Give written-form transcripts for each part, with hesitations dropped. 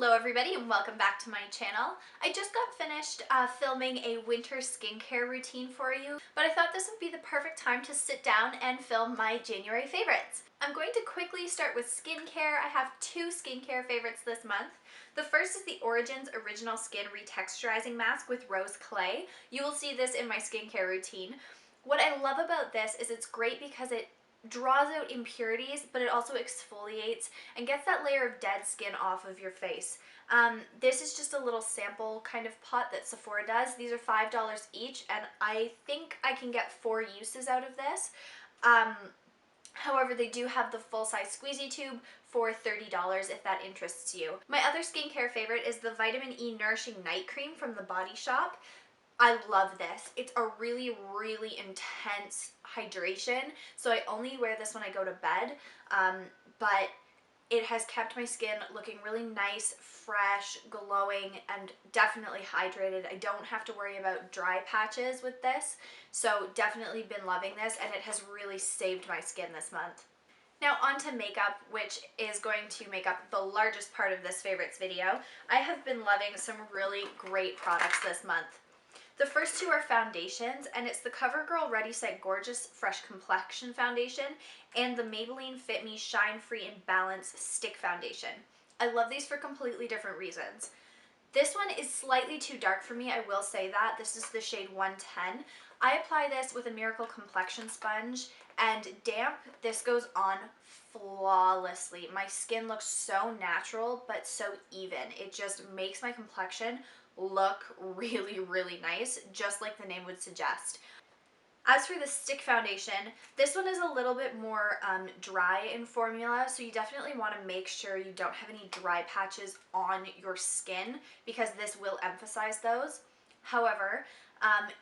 Hello everybody and welcome back to my channel. I just got finished filming a winter skincare routine for you, but I thought this would be the perfect time to sit down and film my January favorites. I'm going to quickly start with skincare. I have two skincare favorites this month. The first is the Origins Original Skin Retexturizing Mask with Rose Clay. You will see this in my skincare routine. What I love about this is it's great because it draws out impurities, but it also exfoliates and gets that layer of dead skin off of your face. This is just a little sample kind of pot that Sephora does. These are $5 each, and I think I can get 4 uses out of this. However, they do have the full-size squeezy tube for $30 if that interests you. My other skincare favorite is the Vitamin E Nourishing Night Cream from The Body Shop. I love this. It's a really, really intense hydration, so I only wear this when I go to bed, but it has kept my skin looking really nice, fresh, glowing, and definitely hydrated. I don't have to worry about dry patches with this, so definitely been loving this, and it has really saved my skin this month. Now on to makeup, which is going to make up the largest part of this favorites video. I have been loving some really great products this month. The first two are foundations, and it's the CoverGirl Ready Set Gorgeous Fresh Complexion Foundation and the Maybelline Fit Me Shine Free and Balance Stick Foundation. I love these for completely different reasons. This one is slightly too dark for me, I will say that. This is the shade 110. I apply this with a Miracle Complexion Sponge, and damp, this goes on flawlessly. My skin looks so natural, but so even. It just makes my complexion look really, really nice, just like the name would suggest. As for the stick foundation, this one is a little bit more dry in formula, so you definitely want to make sure you don't have any dry patches on your skin because this will emphasize those. However,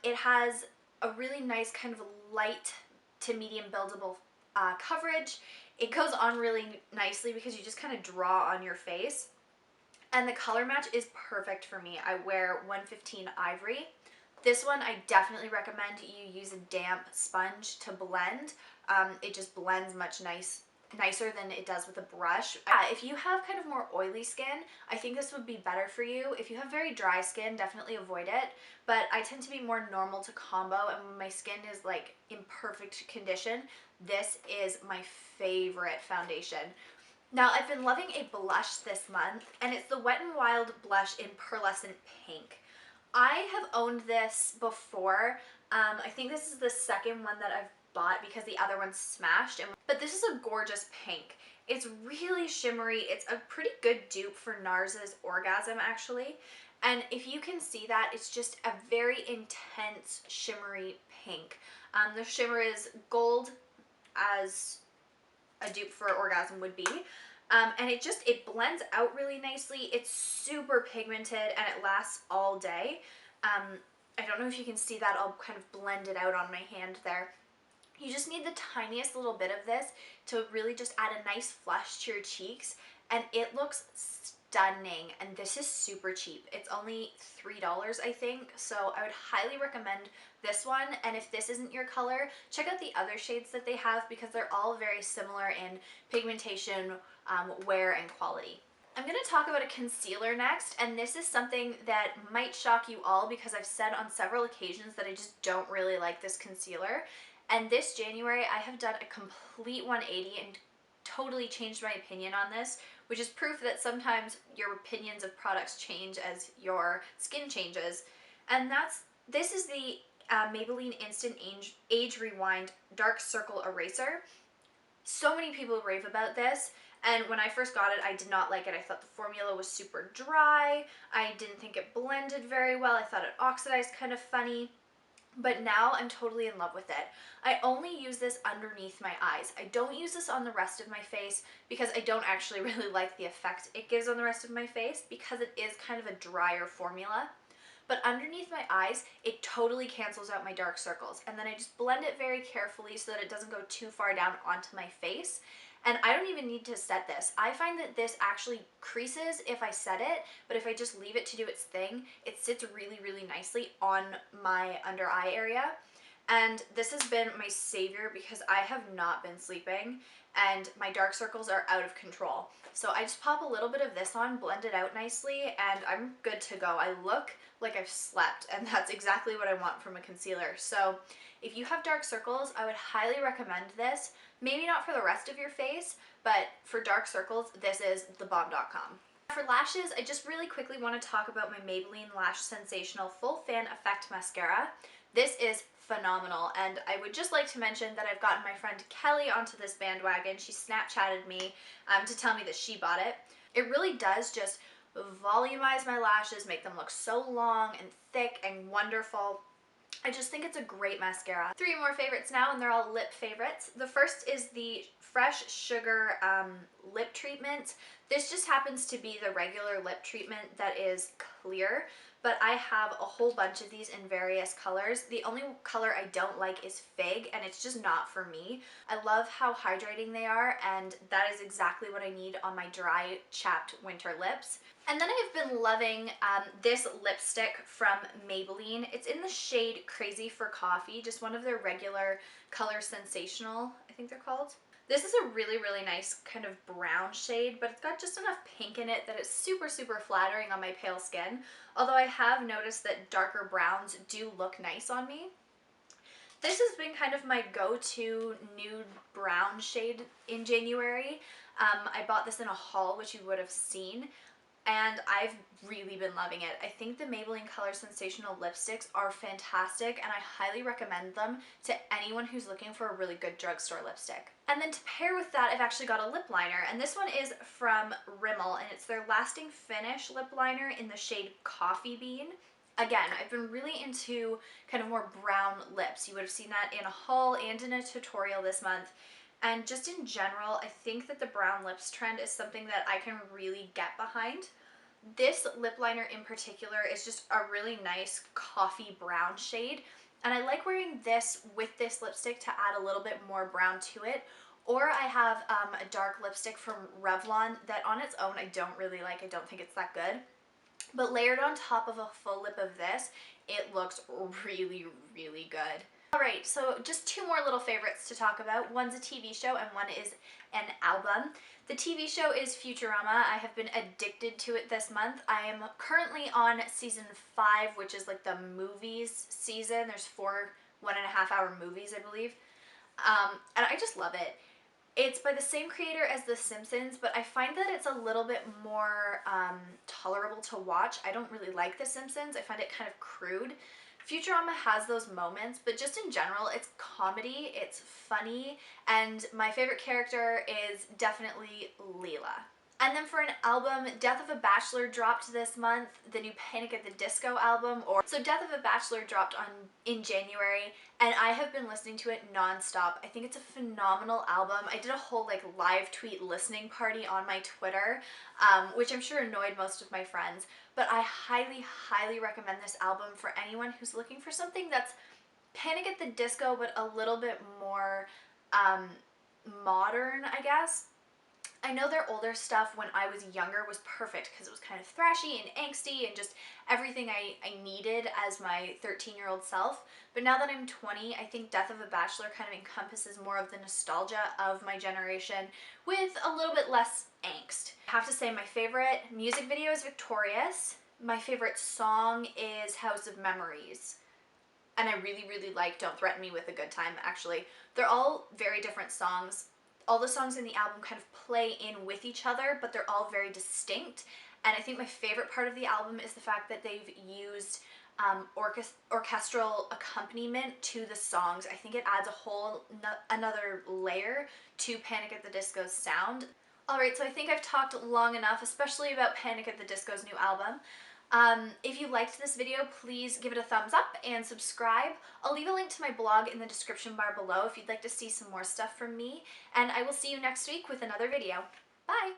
it has a really nice kind of light to medium buildable coverage. It goes on really nicely because you just kind of draw on your face. And the color match is perfect for me. I wear 115 Ivory. This one I definitely recommend you use a damp sponge to blend. It just blends much nicer than it does with a brush. If you have kind of more oily skin, I think this would be better for you. If you have very dry skin, definitely avoid it. But I tend to be more normal to combo, and when my skin is like in perfect condition, this is my favorite foundation. Now, I've been loving a blush this month, and it's the Wet n Wild blush in Pearlescent Pink. I have owned this before. I think this is the second one that I've bought because the other one smashed. But this is a gorgeous pink. It's really shimmery. It's a pretty good dupe for NARS's Orgasm, actually. And if you can see that, it's just a very intense shimmery pink. The shimmer is gold, as a dupe for Orgasm would be. And it blends out really nicely. It's super pigmented and it lasts all day. I don't know if you can see that. I'll kind of blend it out on my hand there. You just need the tiniest little bit of this to really just add a nice flush to your cheeks, and it looks stunning. And this is super cheap. It's only $3, I think, so I would highly recommend this one. And if this isn't your color, check out the other shades that they have because they're all very similar in pigmentation, wear, and quality. I'm going to talk about a concealer next, and this is something that might shock you all because I've said on several occasions that I just don't really like this concealer. And this January I have done a complete 180 and totally changed my opinion on this, which is proof that sometimes your opinions of products change as your skin changes. And this is the Maybelline Instant Age Rewind Dark Circle Eraser. So many people rave about this, and when I first got it, I did not like it. I thought the formula was super dry. I didn't think it blended very well. I thought it oxidized kind of funny. But now I'm totally in love with it. I only use this underneath my eyes. I don't use this on the rest of my face because I don't actually really like the effect it gives on the rest of my face because it is kind of a drier formula. But underneath my eyes, it totally cancels out my dark circles. And then I just blend it very carefully so that it doesn't go too far down onto my face. And I don't even need to set this. I find that this actually creases if I set it, but if I just leave it to do its thing, it sits really, really nicely on my under eye area. and this has been my savior because I have not been sleeping and my dark circles are out of control. So I just pop a little bit of this on, blend it out nicely, and I'm good to go. I look like I've slept, and that's exactly what I want from a concealer. So if you have dark circles, I would highly recommend this. Maybe not for the rest of your face, but for dark circles, this is thebomb.com. For lashes, I just really quickly want to talk about my Maybelline Lash Sensational Full Fan Effect Mascara. This is phenomenal, and I would just like to mention that I've gotten my friend Kelly onto this bandwagon. She Snapchatted me to tell me that she bought it. It really does just volumize my lashes, make them look so long and thick and wonderful. I just think it's a great mascara. 3 more favorites now, and they're all lip favorites. The first is the Fresh Sugar lip treatment. This just happens to be the regular lip treatment that is clear, but I have a whole bunch of these in various colors. The only color I don't like is Fig, and it's just not for me. I love how hydrating they are, and that is exactly what I need on my dry, chapped winter lips. And then I've been loving this lipstick from Maybelline. It's in the shade Crazy for Coffee, just one of their regular Color Sensational, I think they're called. This is a really, really nice kind of brown shade, but it's got just enough pink in it that it's super, super flattering on my pale skin. Although I have noticed that darker browns do look nice on me. This has been kind of my go-to nude brown shade in January. I bought this in a haul, which you would have seen, and I've really been loving it. I think the Maybelline Color Sensational lipsticks are fantastic, and I highly recommend them to anyone who's looking for a really good drugstore lipstick. And then to pair with that, I've actually got a lip liner, and this one is from Rimmel, and it's their Lasting Finish lip liner in the shade Coffee Bean. Again, I've been really into kind of more brown lips. You would have seen that in a haul and in a tutorial this month. And just in general, I think that the brown lips trend is something that I can really get behind. This lip liner in particular is just a really nice coffee brown shade. And I like wearing this with this lipstick to add a little bit more brown to it. Or I have a dark lipstick from Revlon that on its own I don't really like. I don't think it's that good. But layered on top of a full lip of this, it looks really, really good. Alright, so just 2 more little favorites to talk about. One's a TV show and one is an album. The TV show is Futurama. I have been addicted to it this month. I am currently on season 5, which is like the movies season. There's 4 1.5-hour movies, I believe. And I just love it. It's by the same creator as The Simpsons, but I find that it's a little bit more tolerable to watch. I don't really like The Simpsons. I find it kind of crude. Futurama has those moments, but just in general, it's comedy, it's funny, and my favorite character is definitely Leela. And then for an album, Death of a Bachelor dropped this month, the new Panic at the Disco album. So Death of a Bachelor dropped in January, and I have been listening to it non-stop. I think it's a phenomenal album. I did a whole live tweet listening party on my Twitter, which I'm sure annoyed most of my friends, but I highly, highly recommend this album for anyone who's looking for something that's Panic at the Disco, but a little bit more modern, I guess. I know their older stuff when I was younger was perfect because it was kind of thrashy and angsty and just everything I needed as my 13-year-old self. But now that I'm 20, I think Death of a Bachelor kind of encompasses more of the nostalgia of my generation with a little bit less angst. I have to say my favorite music video is Victorious. My favorite song is House of Memories. And I really, really like Don't Threaten Me with a Good Time, actually. They're all very different songs. All the songs in the album kind of play in with each other, but they're all very distinct. And I think my favorite part of the album is the fact that they've used orchestral accompaniment to the songs. I think it adds a whole another layer to Panic at the Disco's sound. Alright, so I think I've talked long enough, especially about Panic at the Disco's new album. If you liked this video, please give it a thumbs up and subscribe. I'll leave a link to my blog in the description bar below if you'd like to see some more stuff from me, and I will see you next week with another video. Bye!